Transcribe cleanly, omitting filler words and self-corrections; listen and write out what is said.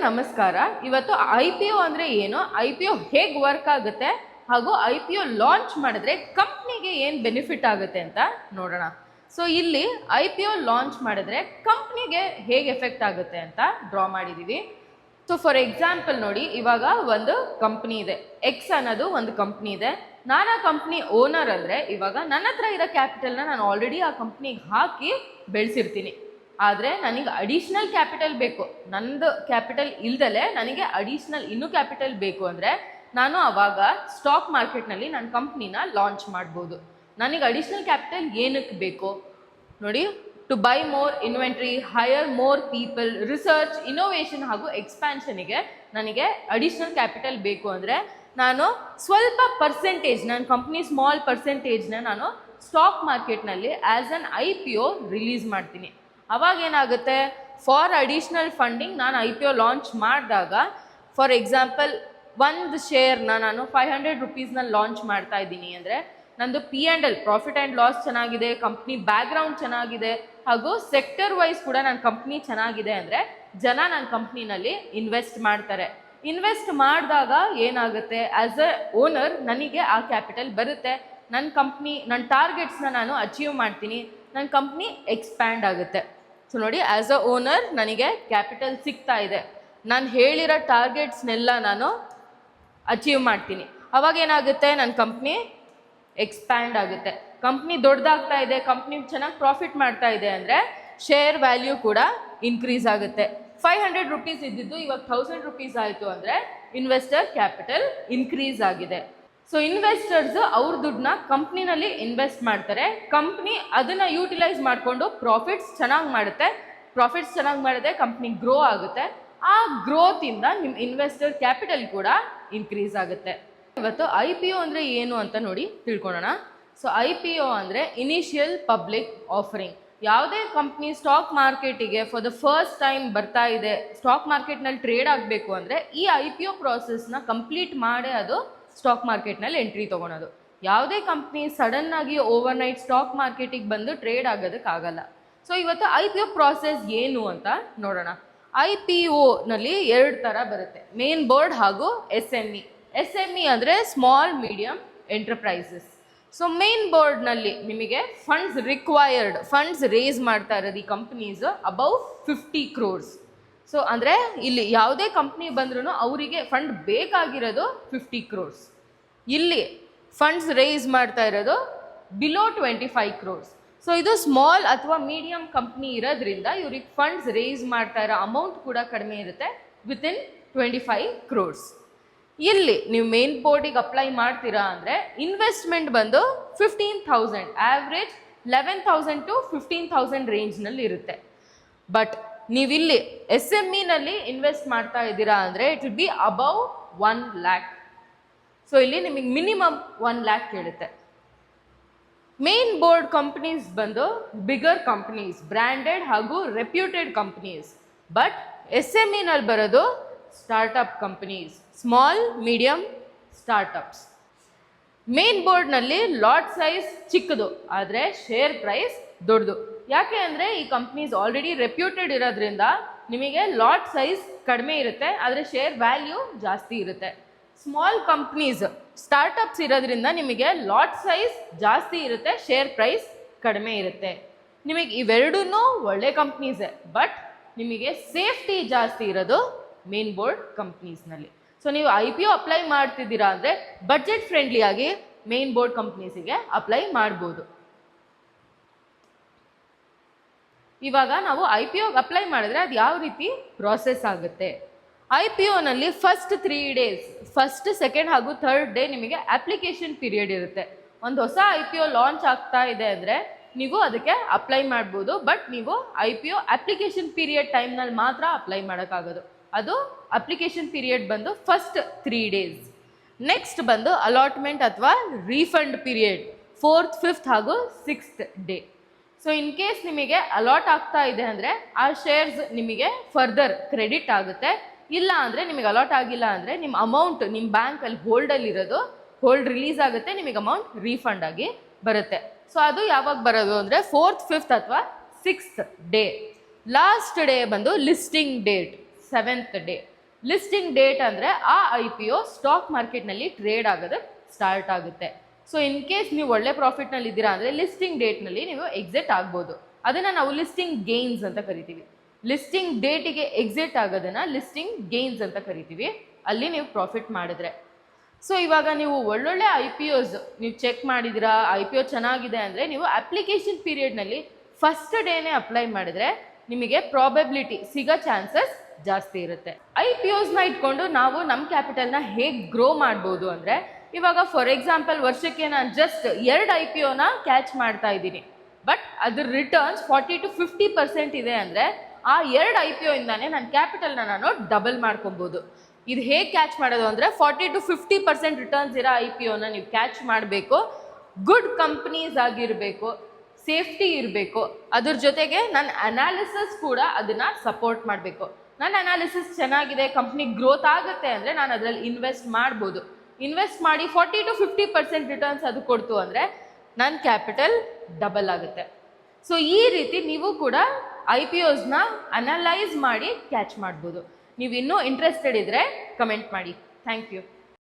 ನಮಸ್ಕಾರ. ಇವತ್ತು IPO ಅಂದರೆ ಏನು, IPO ಹೇಗೆ ವರ್ಕ್ ಆಗುತ್ತೆ ಹಾಗೂ IPO ಲಾಂಚ್ ಮಾಡಿದ್ರೆ ಕಂಪ್ನಿಗೆ ಏನು ಬೆನಿಫಿಟ್ ಆಗುತ್ತೆ ಅಂತ ನೋಡೋಣ. ಸೊ ಇಲ್ಲಿ IPO ಲಾಂಚ್ ಮಾಡಿದ್ರೆ ಕಂಪ್ನಿಗೆ ಹೇಗೆ ಎಫೆಕ್ಟ್ ಆಗುತ್ತೆ ಅಂತ ಡ್ರಾ ಮಾಡಿದ್ದೀವಿ. ಸೊ ಫಾರ್ ಎಕ್ಸಾಂಪಲ್ ನೋಡಿ, ಇವಾಗ ಒಂದು ಕಂಪ್ನಿ ಇದೆ, ಎಕ್ಸ್ ಅನ್ನೋದು ಒಂದು ಕಂಪ್ನಿ ಇದೆ. ನಾನು ಆ ಕಂಪ್ನಿ ಓನರ್ ಅಂದರೆ ಇವಾಗ ನನ್ನ ಹತ್ರ ಇರೋ ಕ್ಯಾಪಿಟಲ್ನ ನಾನು ಆಲ್ರೆಡಿ ಆ ಕಂಪ್ನಿಗೆ ಹಾಕಿ ಬೆಳೆಸಿರ್ತೀನಿ. ಆದರೆ ನನಗೆ ಅಡಿಷ್ನಲ್ ಕ್ಯಾಪಿಟಲ್ ಬೇಕು, ನಂದು ಕ್ಯಾಪಿಟಲ್ ಇಲ್ದಲೆ ನನಗೆ ಅಡಿಷ್ನಲ್ ಇನ್ನೂ ಕ್ಯಾಪಿಟಲ್ ಬೇಕು ಅಂದರೆ ನಾನು ಆವಾಗ ಸ್ಟಾಕ್ ಮಾರ್ಕೆಟ್ನಲ್ಲಿ ನನ್ನ ಕಂಪ್ನಿನ ಲಾಂಚ್ ಮಾಡ್ಬೋದು. ನನಗೆ ಅಡಿಷ್ನಲ್ ಕ್ಯಾಪಿಟಲ್ ಏನಕ್ಕೆ ಬೇಕು ನೋಡಿ, to buy more inventory, higher more people, research, innovation ಹಾಗೂ ಎಕ್ಸ್ಪ್ಯಾನ್ಷನಿಗೆ ನನಗೆ ಅಡಿಷ್ನಲ್ ಕ್ಯಾಪಿಟಲ್ ಬೇಕು ಅಂದರೆ ನಾನು ಸ್ವಲ್ಪ ಪರ್ಸೆಂಟೇಜ್, ನನ್ನ ಕಂಪ್ನಿ ಸ್ಮಾಲ್ ಪರ್ಸೆಂಟೇಜ್ನ ನಾನು ಸ್ಟಾಕ್ ಮಾರ್ಕೆಟ್ನಲ್ಲಿ ಆ್ಯಸ್ ಅನ್ IPO ರಿಲೀಸ್ ಮಾಡ್ತೀನಿ. ಅವಾಗ ಏನಾಗುತ್ತೆ, ಫಾರ್ ಅಡಿಷ್ನಲ್ ಫಂಡಿಂಗ್ ನಾನು IPO ಲಾಂಚ್ ಮಾಡಿದಾಗ ಫಾರ್ ಎಕ್ಸಾಂಪಲ್ ಒಂದು ಶೇರ್ನ ನಾನು 500 ರುಪೀಸ್ನಲ್ಲಿ ಲಾಂಚ್ ಮಾಡ್ತಾ ಇದ್ದೀನಿ ಅಂದರೆ ನಂದು P&L ಪ್ರಾಫಿಟ್ ಆ್ಯಂಡ್ ಲಾಸ್ ಚೆನ್ನಾಗಿದೆ, ಕಂಪ್ನಿ ಬ್ಯಾಕ್ಗ್ರೌಂಡ್ ಚೆನ್ನಾಗಿದೆ ಹಾಗೂ ಸೆಕ್ಟರ್ ವೈಸ್ ಕೂಡ ನನ್ನ ಕಂಪ್ನಿ ಚೆನ್ನಾಗಿದೆ ಅಂದರೆ ಜನ ನನ್ನ ಕಂಪ್ನಿನಲ್ಲಿ ಇನ್ವೆಸ್ಟ್ ಮಾಡ್ತಾರೆ. ಇನ್ವೆಸ್ಟ್ ಮಾಡಿದಾಗ ಏನಾಗುತ್ತೆ, ಆ್ಯಸ್ ಅ ಓನರ್ ನನಗೆ ಆ ಕ್ಯಾಪಿಟಲ್ ಬರುತ್ತೆ, ನನ್ನ ಕಂಪ್ನಿ ನನ್ನ ಟಾರ್ಗೆಟ್ಸ್ನ ನಾನು ಅಚೀವ್ ಮಾಡ್ತೀನಿ, ನನ್ನ ಕಂಪ್ನಿ ಎಕ್ಸ್ಪ್ಯಾಂಡ್ ಆಗುತ್ತೆ. ಸೊ ನೋಡಿ, ಆ್ಯಸ್ ಅ ಓನರ್ ನನಗೆ ಕ್ಯಾಪಿಟಲ್ ಸಿಗ್ತಾ ಇದೆ, ನಾನು ಹೇಳಿರೋ ಟಾರ್ಗೆಟ್ಸ್ನೆಲ್ಲ ನಾನು ಅಚೀವ್ ಮಾಡ್ತೀನಿ. ಅವಾಗ ಏನಾಗುತ್ತೆ, ನನ್ನ ಕಂಪ್ನಿ ಎಕ್ಸ್ಪ್ಯಾಂಡ್ ಆಗುತ್ತೆ, ಕಂಪ್ನಿ ದೊಡ್ಡದಾಗ್ತಾ ಇದೆ, ಕಂಪ್ನಿ ಚೆನ್ನಾಗಿ ಪ್ರಾಫಿಟ್ ಮಾಡ್ತಾ ಇದೆ ಅಂದರೆ ಶೇರ್ ವ್ಯಾಲ್ಯೂ ಕೂಡ ಇನ್ಕ್ರೀಸ್ ಆಗುತ್ತೆ. 500 ರುಪೀಸ್ ಇದ್ದಿದ್ದು ಇವಾಗ 1000 ರುಪೀಸ್ ಆಯಿತು ಅಂದರೆ ಇನ್ವೆಸ್ಟರ್ ಕ್ಯಾಪಿಟಲ್ ಇನ್ಕ್ರೀಸ್ ಆಗಿದೆ. ಸೊ ಇನ್ವೆಸ್ಟರ್ಸ್ ಅವ್ರ ದುಡ್ಡನ್ನ ಕಂಪ್ನಿನಲ್ಲಿ ಇನ್ವೆಸ್ಟ್ ಮಾಡ್ತಾರೆ, ಕಂಪ್ನಿ ಅದನ್ನು ಯೂಟಿಲೈಸ್ ಮಾಡಿಕೊಂಡು ಪ್ರಾಫಿಟ್ಸ್ ಚೆನ್ನಾಗಿ ಮಾಡುತ್ತೆ, ಪ್ರಾಫಿಟ್ಸ್ ಚೆನ್ನಾಗಿ ಮಾಡಿದ್ರೆ ಕಂಪ್ನಿ ಗ್ರೋ ಆಗುತ್ತೆ, ಆ ಗ್ರೋತಿಂದ ನಿಮ್ಮ ಇನ್ವೆಸ್ಟರ್ ಕ್ಯಾಪಿಟಲ್ ಕೂಡ ಇನ್ಕ್ರೀಸ್ ಆಗುತ್ತೆ. ಇವತ್ತು IPO ಅಂದರೆ ಏನು ಅಂತ ನೋಡಿ ತಿಳ್ಕೊಳ್ಳೋಣ. ಸೊ IPO ಅಂದರೆ ಇನಿಷಿಯಲ್ ಪಬ್ಲಿಕ್ ಆಫರಿಂಗ್. ಯಾವುದೇ ಕಂಪ್ನಿ ಸ್ಟಾಕ್ ಮಾರ್ಕೆಟಿಗೆ ಫಾರ್ ದ ಫಸ್ಟ್ ಟೈಮ್ ಬರ್ತಾ ಇದೆ, ಸ್ಟಾಕ್ ಮಾರ್ಕೆಟ್ನಲ್ಲಿ ಟ್ರೇಡ್ ಆಗಬೇಕು ಅಂದರೆ ಈ IPO ಪ್ರಾಸೆಸ್ನ ಕಂಪ್ಲೀಟ್ ಮಾಡೇ ಅದು ಸ್ಟಾಕ್ ಮಾರ್ಕೆಟ್ನಲ್ಲಿ ಎಂಟ್ರಿ ತೊಗೊಳೋದು. ಯಾವುದೇ ಕಂಪ್ನಿ ಸಡನ್ನಾಗಿ ಓವರ್ನೈಟ್ ಸ್ಟಾಕ್ ಮಾರ್ಕೆಟಿಗೆ ಬಂದು ಟ್ರೇಡ್ ಆಗೋದಕ್ಕಾಗಲ್ಲ. ಸೊ ಇವತ್ತು IPO ಪ್ರಾಸೆಸ್ ಏನು ಅಂತ ನೋಡೋಣ. IPOನಲ್ಲಿ 2 ಥರ ಬರುತ್ತೆ, ಮೇನ್ ಬೋರ್ಡ್ ಹಾಗೂ SME. SME ಅಂದರೆ small medium enterprises. So main ಬೋರ್ಡ್ನಲ್ಲಿ ನಿಮಗೆ ಫಂಡ್ಸ್ ರಿಕ್ವೈರ್ಡ್, ಫಂಡ್ಸ್ ರೇಸ್ ಮಾಡ್ತಾ ಇರೋದು ಈ ಕಂಪ್ನೀಸ್ ಅಬೌವ್ 50 crores. ಸೊ ಅಂದರೆ ಇಲ್ಲಿ ಯಾವುದೇ ಕಂಪ್ನಿ ಬಂದ್ರೂ ಅವರಿಗೆ ಫಂಡ್ ಬೇಕಾಗಿರೋದು 50 crores. ಇಲ್ಲಿ ಫಂಡ್ಸ್ ರೇಸ್ ಮಾಡ್ತಾ ಇರೋದು ಬಿಲೋ 25 crores. ಸೊ ಇದು ಸ್ಮಾಲ್ ಅಥವಾ ಮೀಡಿಯಮ್ ಕಂಪ್ನಿ ಇರೋದ್ರಿಂದ ಇವ್ರಿಗೆ ಫಂಡ್ಸ್ ರೇಸ್ ಮಾಡ್ತಾ ಇರೋ ಅಮೌಂಟ್ ಕೂಡ ಕಡಿಮೆ ಇರುತ್ತೆ, ವಿತಿನ್ 25 crores. ಇಲ್ಲಿ ನೀವು ಮೇನ್ ಬೋರ್ಡಿಗೆ ಅಪ್ಲೈ ಮಾಡ್ತೀರಾ ಅಂದರೆ ಇನ್ವೆಸ್ಟ್ಮೆಂಟ್ ಬಂದು 15,000, ಆವ್ರೇಜ್ 11,000 to 15,000 ರೇಂಜ್ನಲ್ಲಿ ಇರುತ್ತೆ. ಬಟ್ ನೀವಿಲ್ಲಿ SMEನಲ್ಲಿ ಇನ್ವೆಸ್ಟ್ ಮಾಡ್ತಾ ಇದ್ದೀರಾ ಅಂದರೆ it will be above 1 lakh. So ಇಲ್ಲಿ ನಿಮಗೆ ಮಿನಿಮಮ್ 1 lakh ಕೇಳುತ್ತೆ. ಮೇನ್ ಬೋರ್ಡ್ ಕಂಪ್ನೀಸ್ ಬಂದು ಬಿಗರ್ ಕಂಪ್ನೀಸ್, ಬ್ರ್ಯಾಂಡೆಡ್ ಹಾಗೂ ರೆಪ್ಯೂಟೆಡ್ ಕಂಪ್ನೀಸ್. ಬಟ್ SMEನಲ್ಲಿ ಬರೋದು startup companies, small medium startups. Main ಬೋರ್ಡ್ನಲ್ಲಿ ಲಾಟ್ ಸೈಜ್ ಚಿಕ್ಕದು ಆದರೆ ಶೇರ್ ಪ್ರೈಸ್ ದೊಡ್ಡದು. ಯಾಕೆ ಅಂದರೆ ಈ ಕಂಪ್ನೀಸ್ ಆಲ್ರೆಡಿ ರೆಪ್ಯೂಟೆಡ್ ಇರೋದ್ರಿಂದ ನಿಮಗೆ ಲಾಟ್ ಸೈಜ್ ಕಡಿಮೆ ಇರುತ್ತೆ, ಆದರೆ ಶೇರ್ ವ್ಯಾಲ್ಯೂ ಜಾಸ್ತಿ ಇರುತ್ತೆ. ಸ್ಮಾಲ್ ಕಂಪ್ನೀಸ್ ಸ್ಟಾರ್ಟಪ್ಸ್ ಇರೋದ್ರಿಂದ ನಿಮಗೆ ಲಾಟ್ ಸೈಜ್ ಜಾಸ್ತಿ ಇರುತ್ತೆ, ಶೇರ್ ಪ್ರೈಸ್ ಕಡಿಮೆ ಇರುತ್ತೆ. ನಿಮಗೆ ಇವೆರಡೂ ಒಳ್ಳೆ ಕಂಪ್ನೀಸೇ, ಬಟ್ ನಿಮಗೆ ಸೇಫ್ಟಿ ಜಾಸ್ತಿ ಇರೋದು ಮೇನ್ ಬೋರ್ಡ್ ಕಂಪ್ನೀಸ್ನಲ್ಲಿ. ಸೊ ನೀವು IPO ಅಪ್ಲೈ ಮಾಡ್ತಿದ್ದೀರಾ ಅಂದರೆ ಬಡ್ಜೆಟ್ ಫ್ರೆಂಡ್ಲಿಯಾಗಿ ಮೇನ್ ಬೋರ್ಡ್ ಕಂಪ್ನೀಸಿಗೆ ಅಪ್ಲೈ ಮಾಡ್ಬೋದು. ಇವಾಗ ನಾವು IPO ಅಪ್ಲೈ ಮಾಡಿದ್ರೆ ಅದು ಯಾವ ರೀತಿ ಪ್ರಾಸೆಸ್ ಆಗುತ್ತೆ. IPOನಲ್ಲಿ ಫಸ್ಟ್ 3 days, ಫಸ್ಟ್, ಸೆಕೆಂಡ್ ಹಾಗೂ ಥರ್ಡ್ ಡೇ ನಿಮಗೆ ಅಪ್ಲಿಕೇಶನ್ ಪೀರಿಯಡ್ ಇರುತ್ತೆ. ಒಂದು ಹೊಸ IPO ಲಾಂಚ್ ಆಗ್ತಾ ಇದೆ ಅಂದರೆ ನೀವು ಅದಕ್ಕೆ ಅಪ್ಲೈ ಮಾಡ್ಬೋದು, ಬಟ್ ನೀವು IPO ಅಪ್ಲಿಕೇಶನ್ ಪೀರಿಯಡ್ ಟೈಮ್ನಲ್ಲಿ ಮಾತ್ರ ಅಪ್ಲೈ ಮಾಡೋಕ್ಕಾಗೋದು. ಅದು ಅಪ್ಲಿಕೇಶನ್ ಪೀರಿಯಡ್ ಬಂದು ಫಸ್ಟ್ 3 days. ನೆಕ್ಸ್ಟ್ ಬಂದು ಅಲಾಟ್ಮೆಂಟ್ ಅಥವಾ ರೀಫಂಡ್ ಪೀರಿಯಡ್ 4th, 5th ಹಾಗೂ 6th day. So in case ನಿಮಗೆ ಅಲಾಟ್ ಆಗ್ತಾ ಇದೆ ಅಂದರೆ ಆ ಶೇರ್ಸ್ ನಿಮಗೆ ಫರ್ದರ್ ಕ್ರೆಡಿಟ್ ಆಗುತ್ತೆ. ಇಲ್ಲ ಅಂದರೆ ನಿಮಗೆ ಅಲಾಟ್ ಆಗಿಲ್ಲ ಅಂದರೆ ನಿಮ್ಮ ಅಮೌಂಟ್ ನಿಮ್ಮ ಬ್ಯಾಂಕಲ್ಲಿ ಹೋಲ್ಡಲ್ಲಿರೋದು ಹೋಲ್ಡ್ ರಿಲೀಸ್ ಆಗುತ್ತೆ, ನಿಮಗೆ ಅಮೌಂಟ್ ರೀಫಂಡ್ ಆಗಿ ಬರುತ್ತೆ. ಸೊ ಅದು ಯಾವಾಗ ಬರೋದು ಅಂದರೆ 4th, 5th ಅಥವಾ 6th ಡೇ. ಲಾಸ್ಟ್ ಡೇ ಬಂದು listing date 7th day. Listing date ಅಂದರೆ ಆ IPO ಸ್ಟಾಕ್ ಮಾರ್ಕೆಟ್ನಲ್ಲಿ ಟ್ರೇಡ್ ಆಗೋದು ಸ್ಟಾರ್ಟ್ ಆಗುತ್ತೆ. ಸೊ ಇನ್ ಕೇಸ್ ನೀವು ಒಳ್ಳೆ ಪ್ರಾಫಿಟ್ನಲ್ಲಿ ಇದ್ದೀರಾ ಅಂದರೆ ಲಿಸ್ಟಿಂಗ್ ಡೇಟ್ನಲ್ಲಿ ನೀವು ಎಕ್ಸಿಟ್ ಆಗ್ಬೋದು. ಅದನ್ನು ನಾವು ಲಿಸ್ಟಿಂಗ್ ಗೇನ್ಸ್ ಅಂತ ಕರಿತೀವಿ. ಲಿಸ್ಟಿಂಗ್ ಡೇಟಿಗೆ ಎಕ್ಸಿಟ್ ಆಗೋದನ್ನು ಲಿಸ್ಟಿಂಗ್ ಗೇನ್ಸ್ ಅಂತ ಕರಿತೀವಿ. ಅಲ್ಲಿ ನೀವು ಪ್ರಾಫಿಟ್ ಮಾಡಿದ್ರೆ. ಸೊ ಇವಾಗ ನೀವು ಒಳ್ಳೊಳ್ಳೆ IPOs ನೀವು ಚೆಕ್ ಮಾಡಿದ್ದೀರಾ, IPO ಚೆನ್ನಾಗಿದೆ ಅಂದರೆ ನೀವು ಅಪ್ಲಿಕೇಶನ್ ಪೀರಿಯಡ್ನಲ್ಲಿ ಫಸ್ಟ್ ಡೇನೇ ಅಪ್ಲೈ ಮಾಡಿದ್ರೆ ನಿಮಗೆ ಪ್ರಾಬಬಿಲಿಟಿ ಸಿಗೋ ಚಾನ್ಸಸ್ ಜಾಸ್ತಿ ಇರುತ್ತೆ. IPOಸ್ನ ಇಟ್ಕೊಂಡು ನಾವು ನಮ್ಮ ಕ್ಯಾಪಿಟಲ್ನ ಹೇಗೆ ಗ್ರೋ ಮಾಡ್ಬೋದು ಅಂದರೆ, ಇವಾಗ ಫಾರ್ ಎಕ್ಸಾಂಪಲ್ ವರ್ಷಕ್ಕೆ ನಾನು ಜಸ್ಟ್ 2 IPOನ ಕ್ಯಾಚ್ ಮಾಡ್ತಾ ಇದ್ದೀನಿ, ಬಟ್ ಅದ್ರ ರಿಟರ್ನ್ಸ್ 40 to 50% ಇದೆ ಅಂದರೆ ಆ 2 IPO ಇಂದಾನೆ ನನ್ನ ಕ್ಯಾಪಿಟಲ್ನ ನಾನು ಡಬಲ್ ಮಾಡ್ಕೊಬೋದು. ಇದು ಹೇಗೆ ಕ್ಯಾಚ್ ಮಾಡೋದು ಅಂದರೆ 40 to 50% ರಿಟರ್ನ್ಸ್ ಇರೋ IPOನ ನೀವು ಕ್ಯಾಚ್ ಮಾಡಬೇಕು. ಗುಡ್ ಕಂಪ್ನೀಸ್ ಆಗಿರಬೇಕು, ಸೇಫ್ಟಿ ಇರಬೇಕು, ಅದ್ರ ಜೊತೆಗೆ ನನ್ನ ಅನಾಲಿಸಿಸ್ ಕೂಡ ಅದನ್ನು ಸಪೋರ್ಟ್ ಮಾಡಬೇಕು. ನನ್ನ ಅನಾಲಿಸಿಸ್ ಚೆನ್ನಾಗಿದೆ, ಕಂಪ್ನಿ ಗ್ರೋತ್ ಆಗುತ್ತೆ ಅಂದರೆ ನಾನು ಅದರಲ್ಲಿ ಇನ್ವೆಸ್ಟ್ ಮಾಡ್ಬೋದು. ಇನ್ವೆಸ್ಟ್ ಮಾಡಿ 40 to 50% ರಿಟರ್ನ್ಸ್ ಅದು ಕೊಡ್ತು ಅಂದರೆ ನನ್ನ ಕ್ಯಾಪಿಟಲ್ ಡಬಲ್ ಆಗುತ್ತೆ. ಸೊ ಈ ರೀತಿ ನೀವು ಕೂಡ IPOಸ್ನ ಅನಲೈಸ್ ಮಾಡಿ ಕ್ಯಾಚ್ ಮಾಡ್ಬೋದು. ನೀವು ಇನ್ನೂ ಇಂಟ್ರೆಸ್ಟೆಡ್ ಇದ್ದರೆ ಕಮೆಂಟ್ ಮಾಡಿ. Thank you.